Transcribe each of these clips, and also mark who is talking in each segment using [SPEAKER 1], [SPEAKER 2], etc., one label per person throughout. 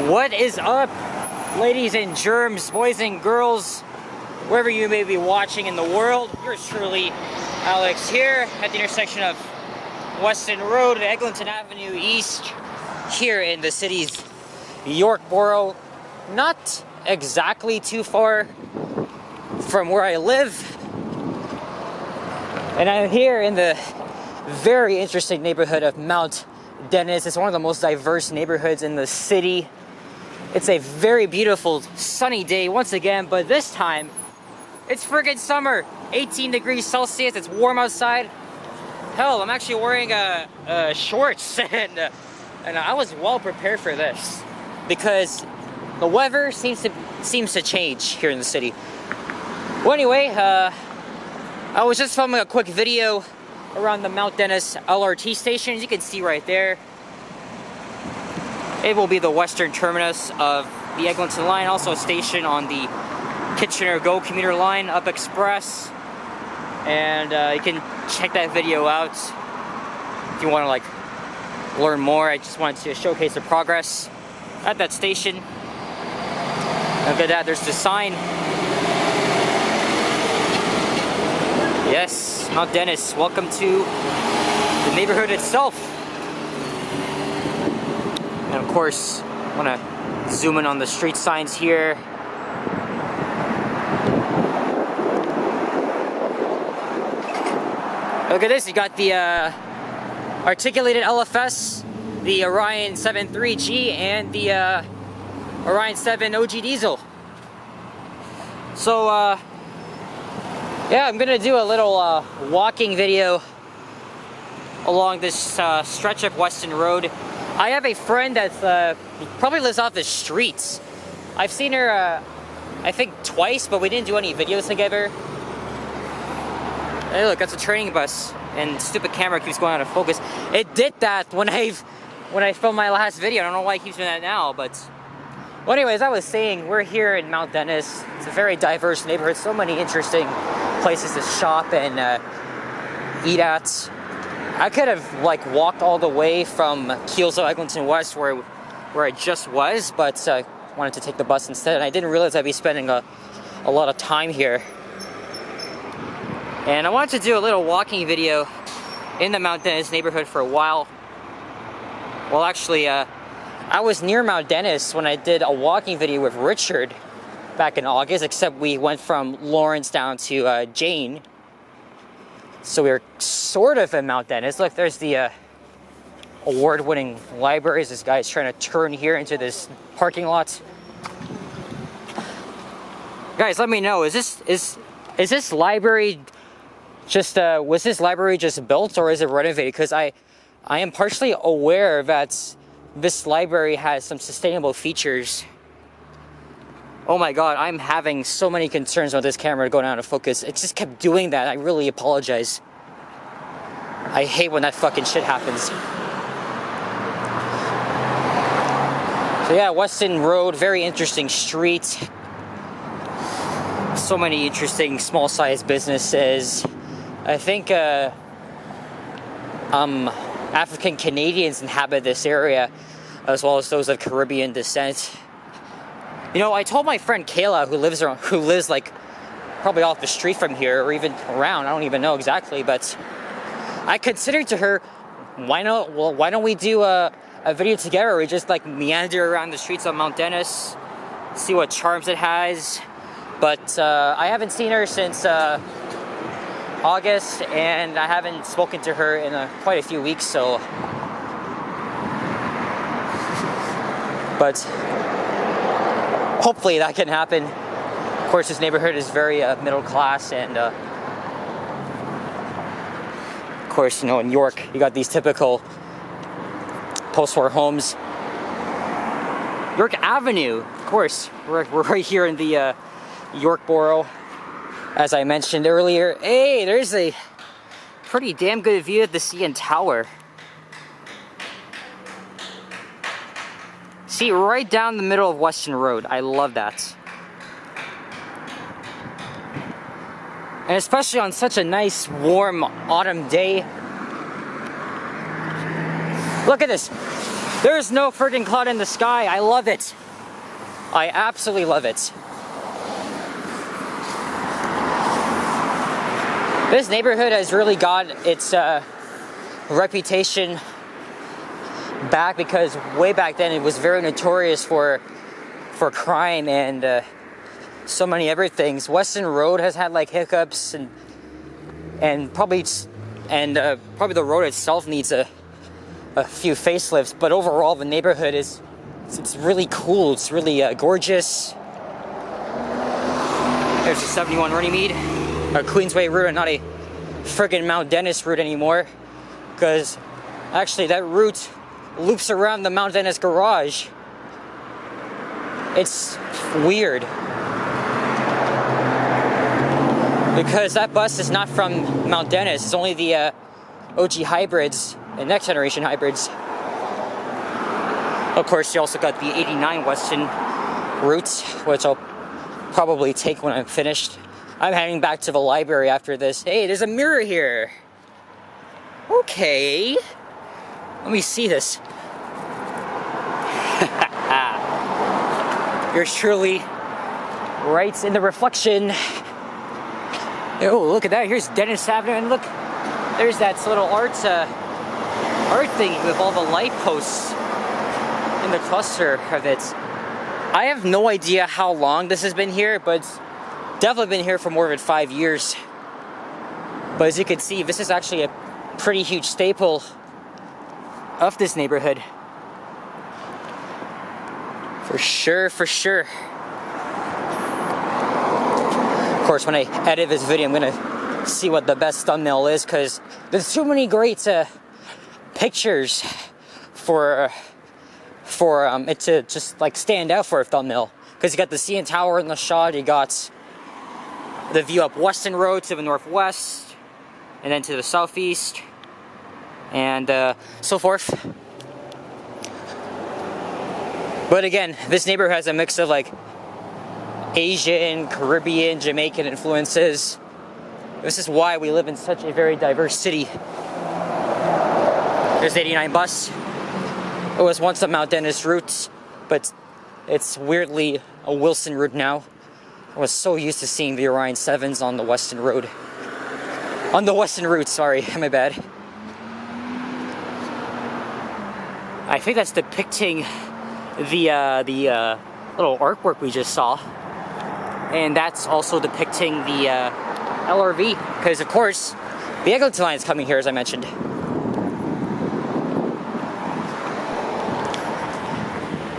[SPEAKER 1] What is up, ladies and germs, boys and girls, wherever you may be watching in the world? Yours truly, Alex, here at the intersection of Weston Road and Eglinton Avenue East, here in the city's York Borough. Not exactly too far from where I live. And I'm here in the very interesting neighborhood of Mount Dennis. It's one of the most diverse neighborhoods in the city. It's a very beautiful sunny day once again, but this time it's friggin' summer. 18 degrees Celsius, it's warm outside. Hell, I'm actually wearing shorts and I was well prepared for this because the weather seems to change here in the city. Well, anyway, I was just filming a quick video around the Mount Dennis LRT station. As you can see right there, it will be the western terminus of the Eglinton line, also a station on the Kitchener Go commuter line up express. And you can check that video out if you want to like learn more. I just wanted to showcase the progress at that station. Look at that, there's the sign. Yes, Mount Dennis, welcome to the neighborhood itself. And of course, I want to zoom in on the street signs here. Look at this, you got the articulated LFS, the Orion 7.3G, and the Orion 7 OG diesel. So, yeah, I'm gonna do a little walking video along this stretch of Weston Road. I have a friend that probably lives off the streets. I've seen her, I think twice, but we didn't do any videos together. Hey, look, that's a training bus, and stupid camera keeps going out of focus. It did that when I filmed my last video. I don't know why it keeps doing that now, but well, anyways, I was saying we're here in Mount Dennis. It's a very diverse neighborhood. So many interesting places to shop and eat at. I could have like walked all the way from Kielso, Eglinton West, where I just was, but I wanted to take the bus instead, and I didn't realize I'd be spending a lot of time here. And I wanted to do a little walking video in the Mount Dennis neighborhood for a while. Well, actually, I was near Mount Dennis when I did a walking video with Richard back in August, except we went from Lawrence down to Jane. So we were sort of in Mount Dennis. Look, there's the award-winning libraries. This guy's trying to turn here into this parking lot. Guys, let me know, is this library just was this library just built, or is it renovated? Because I am partially aware that this library has some sustainable features. Oh my god, I'm having so many concerns with this camera going out of focus. It just kept doing that. I really apologize. I hate when that fucking shit happens. So yeah, Weston Road, very interesting street. So many interesting small-sized businesses. I think African Canadians inhabit this area, as well as those of Caribbean descent. You know, I told my friend Kayla, who lives like probably off the street from here, or even around, I don't even know exactly, but I considered to her, why don't we do a video together where we just like meander around the streets of Mount Dennis, see what charms it has. But I haven't seen her since August, and I haven't spoken to her in quite a few weeks, so. But hopefully that can happen. Of course, this neighborhood is very middle class, and of course, you know, in York, you got these typical post-war homes. York Avenue, of course, we're right here in the York Borough, as I mentioned earlier. Hey, there's a pretty damn good view of the CN Tower. See, right down the middle of Weston Road. I love that. And especially on such a nice, warm autumn day. Look at this. There's no freaking cloud in the sky. I love it. I absolutely love it. This neighborhood has really got its reputation back, because way back then it was very notorious for crime and so many other things. Weston Road has had like hiccups and probably the road itself needs a few facelifts, but overall the neighborhood it's really cool. It's really gorgeous. There's a 71 Runnymede, a Queensway route, and not a friggin' Mount Dennis route anymore, because actually that route loops around the Mount Dennis garage. It's weird, because that bus is not from Mount Dennis. It's only the OG hybrids and next generation hybrids. Of course, you also got the 89 Weston route, which I'll probably take when I'm finished. I'm heading back to the library after this. Hey, there's a mirror here. Okay. Let me see this. Yours truly, right in the reflection. Oh, look at that. Here's Dennis Avenue, and look, there's that little art thing with all the light posts in the cluster of it. I have no idea how long this has been here, but it's definitely been here for more than 5 years. But as you can see, this is actually a pretty huge staple of this neighborhood. For sure, for sure. Of course, when I edit this video, I'm gonna see what the best thumbnail is, because there's too many great pictures for it to just like stand out for a thumbnail. Because you got the CN Tower in the shot, you got the view up Weston Road to the northwest, and then to the southeast, and so forth. But again, this neighborhood has a mix of like Asian, Caribbean, Jamaican influences. This is why we live in such a very diverse city. There's the 89 bus. It was once a Mount Dennis route, but it's weirdly a Wilson route now. I was so used to seeing the Orion 7s on the Weston Road. On the Weston route, sorry, my bad. I think that's depicting the little artwork we just saw. And that's also depicting the LRV, because of course, the Eglinton line is coming here, as I mentioned.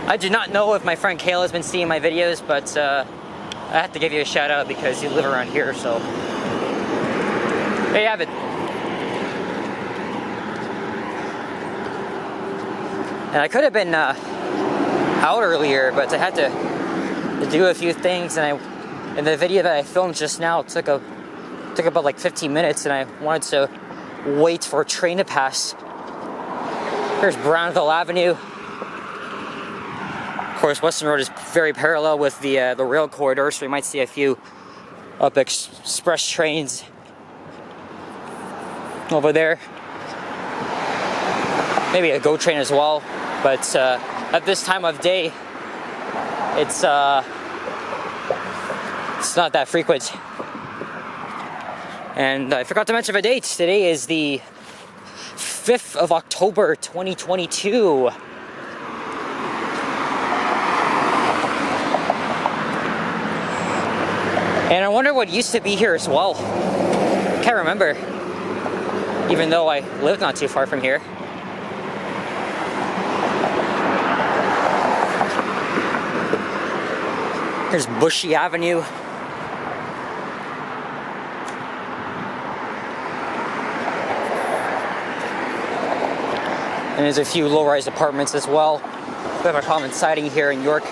[SPEAKER 1] I do not know if my friend Kayla has been seeing my videos, but I have to give you a shout out because you live around here, so there you have it. And I could have been out earlier, but I had to do a few things, and the video that I filmed just now took about like 15 minutes, and I wanted to wait for a train to pass. There's Brownville Avenue. Of course, Weston Road is very parallel with the rail corridor, so we might see a few up express trains over there. Maybe a GO train as well, but at this time of day, it's not that frequent. And I forgot to mention the date. Today is the 5th of October, 2022. And I wonder what used to be here as well. Can't remember, even though I lived not too far from here. Here's Bushy Avenue. And there's a few low-rise apartments as well. We have a common siding here in York.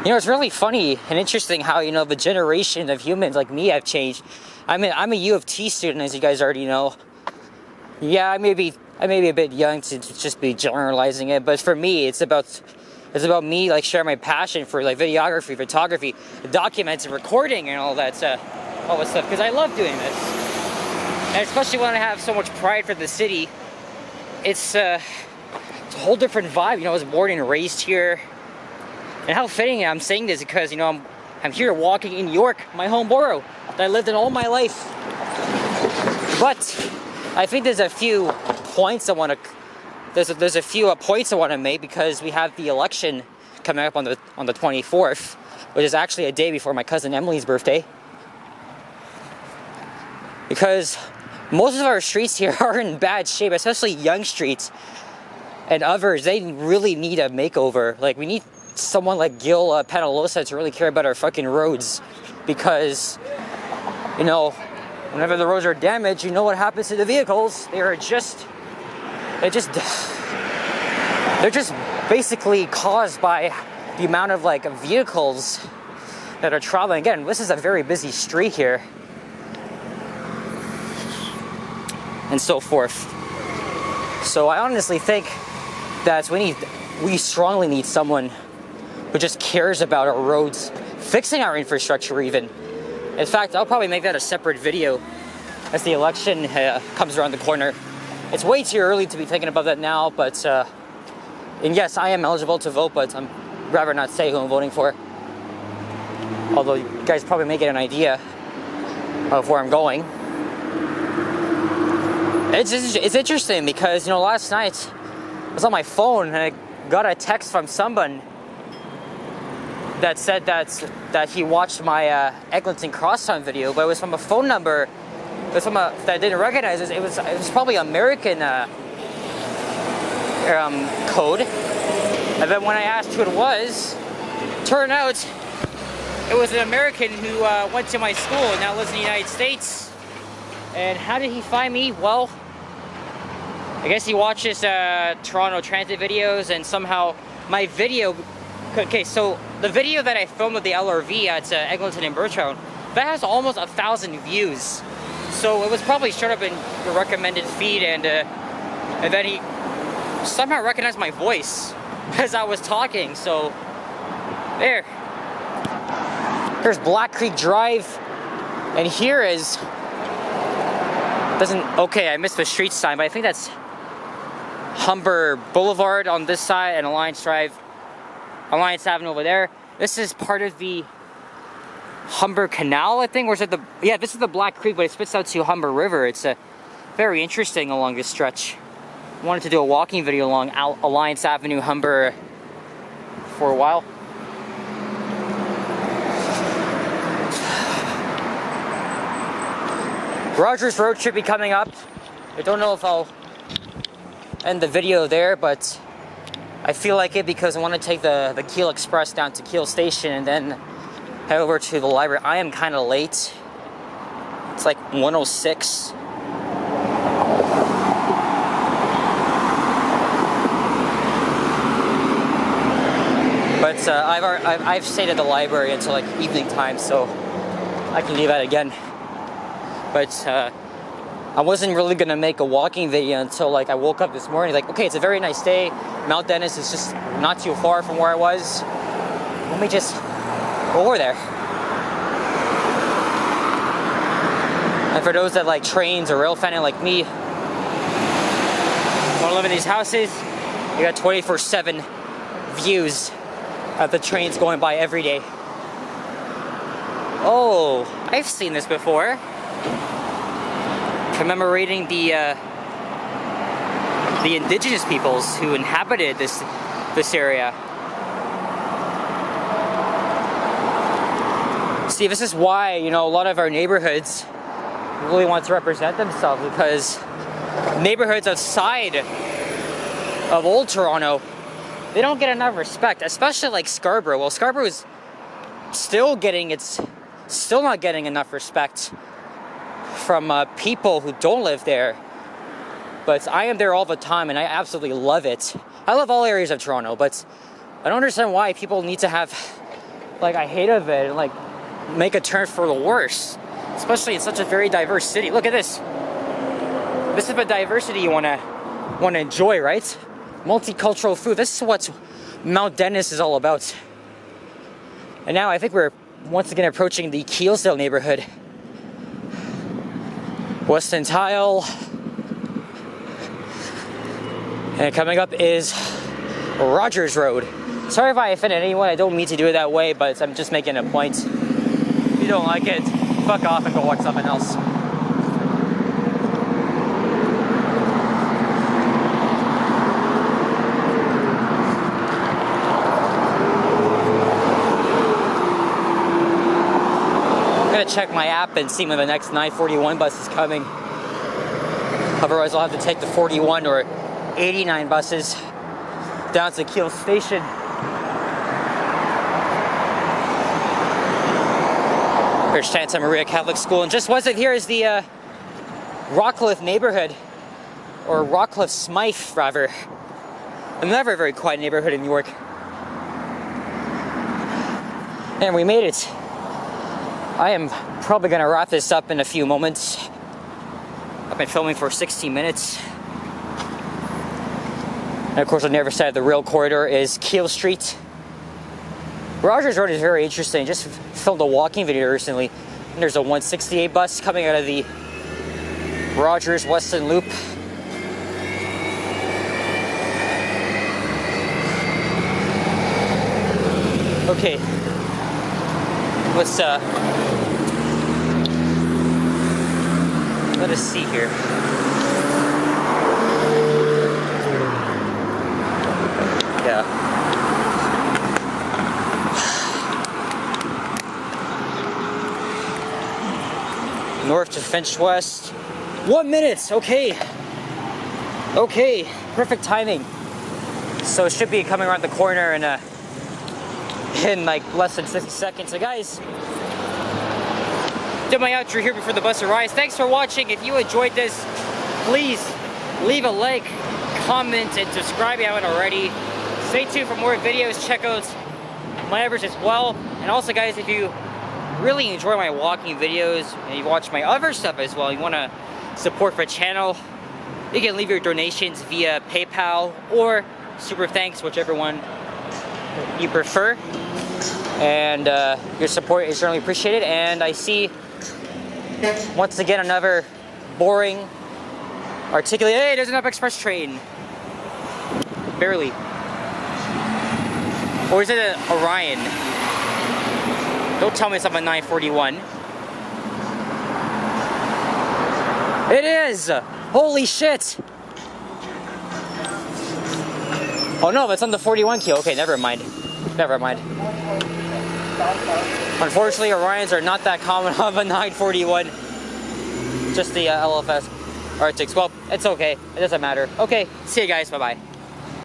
[SPEAKER 1] You know, it's really funny and interesting how, you know, the generation of humans like me have changed. I'm a U of T student, as you guys already know. Yeah, I may be a bit young to just be generalizing it, but for me, it's about me like sharing my passion for like videography, photography, documenting, recording, and all that stuff. all this stuff because I love doing this. And especially when I have so much pride for the city, it's a whole different vibe. You know, I was born and raised here. And how fitting I'm saying this because, you know, I'm here walking in York, my home borough, that I lived in all my life. But I think there's a few points I want to, there's a few points I want to make because we have the election coming up on the 24th, which is actually a day before my cousin Emily's birthday. Because most of our streets here are in bad shape, especially young streets. And others, they really need a makeover. Like, we need someone like Gil Penalosa to really care about our fucking roads. Because, you know, whenever the roads are damaged, you know what happens to the vehicles. They're just basically caused by the amount of like vehicles that are traveling. Again, this is a very busy street here. And so forth. So I honestly think that we strongly need someone who just cares about our roads, fixing our infrastructure even. In fact, I'll probably make that a separate video as the election comes around the corner. It's way too early to be thinking about that now, but and yes, I am eligible to vote, but I'm rather not say who I'm voting for. Although you guys probably may get an idea of where I'm going. It's interesting because, you know, last night I was on my phone and I got a text from someone that said that he watched my Eglinton Crosstown video, but it was from a phone number. It was from that I didn't recognize. It was probably American code. And then when I asked who it was, turned out it was an American who went to my school and now lives in the United States. And how did he find me? Well, I guess he watches Toronto Transit videos, and somehow my video. Okay, so the video that I filmed with the LRV at Eglinton and Birchtown, that has almost 1,000 views. So it was probably showed up in your recommended feed, and then he somehow recognized my voice as I was talking. So there's Black Creek Drive, and here is okay, I missed the street sign, but I think that's Humber Boulevard on this side and Alliance Avenue over there. This is part of the Humber Canal, I think, or is it this is the Black Creek, but it spits out to Humber River. It's very interesting along this stretch. I wanted to do a walking video along Alliance Avenue, Humber for a while. Rogers Road should be coming up. I don't know if I'll end the video there, but I feel like it because I want to take the Keele Express down to Keele Station and then head over to the library. I am kind of late. It's like 1:06. But I've stayed at the library until like evening time, so I can do that again. But I wasn't really gonna make a walking video until like I woke up this morning. Like, okay, it's a very nice day. Mount Dennis is just not too far from where I was. Let me just go over there. And for those that like trains or rail fanning like me, want to live in these houses, you got 24/7 views of the trains going by every day. Oh, I've seen this before. Commemorating the indigenous peoples who inhabited this area. See, this is why, you know, a lot of our neighborhoods really want to represent themselves, because neighborhoods outside of Old Toronto, they don't get enough respect, especially like Scarborough. Well, Scarborough is still not getting enough respect from people who don't live there. But I am there all the time and I absolutely love it. I love all areas of Toronto, but I don't understand why people need to have like a hate of it and like make a turn for the worse, especially in such a very diverse city. Look at this. This is the diversity you want to enjoy, right? Multicultural food. This is what Mount Dennis is all about. And now I think we're once again approaching the Keelsdale neighborhood. Weston Tile. And coming up is Rogers Road. Sorry if I offended anyone, I don't mean to do it that way, but I'm just making a point. If you don't like it, fuck off and go watch something else. I'm gonna check my app and see when the next 941 bus is coming. Otherwise I'll have to take the 41 or 89 buses down to Kiel Station. Here's Santa Maria Catholic School, and just west of here is the Rockcliffe neighborhood, or Rockcliffe Smythe, rather. Another very quiet neighborhood in New York. And we made it. I am probably gonna wrap this up in a few moments. I've been filming for 16 minutes. And of course, on the other side of the rail corridor is Kiel Street. Rogers Road is very interesting. Just filmed a walking video recently. And there's a 168 bus coming out of the Rogers Weston Loop. Okay, let's let us see here. Yeah. North to Finch West. 1 minute, okay. Okay, perfect timing. So it should be coming around the corner in like less than 60 seconds. So guys, did my outro here before the bus arrives. Thanks for watching. If you enjoyed this, please leave a like, comment, and subscribe if you haven't already. Stay tuned for more videos. Check out my others as well. And also guys, if you really enjoy my walking videos and you watch my other stuff as well, you want to support the channel, you can leave your donations via PayPal or Super Thanks, whichever one you prefer. And your support is certainly appreciated. And I see once again another boring articulated, hey, there's another express train. Barely. Or is it an Orion? Don't tell me it's up at 941. It is! Holy shit! Oh no, it's on the 41 key. Okay, never mind. Never mind. Unfortunately, Orions are not that common on the 941. Just the LFS Arctics. Well, it's okay. It doesn't matter. Okay, see you guys. Bye-bye.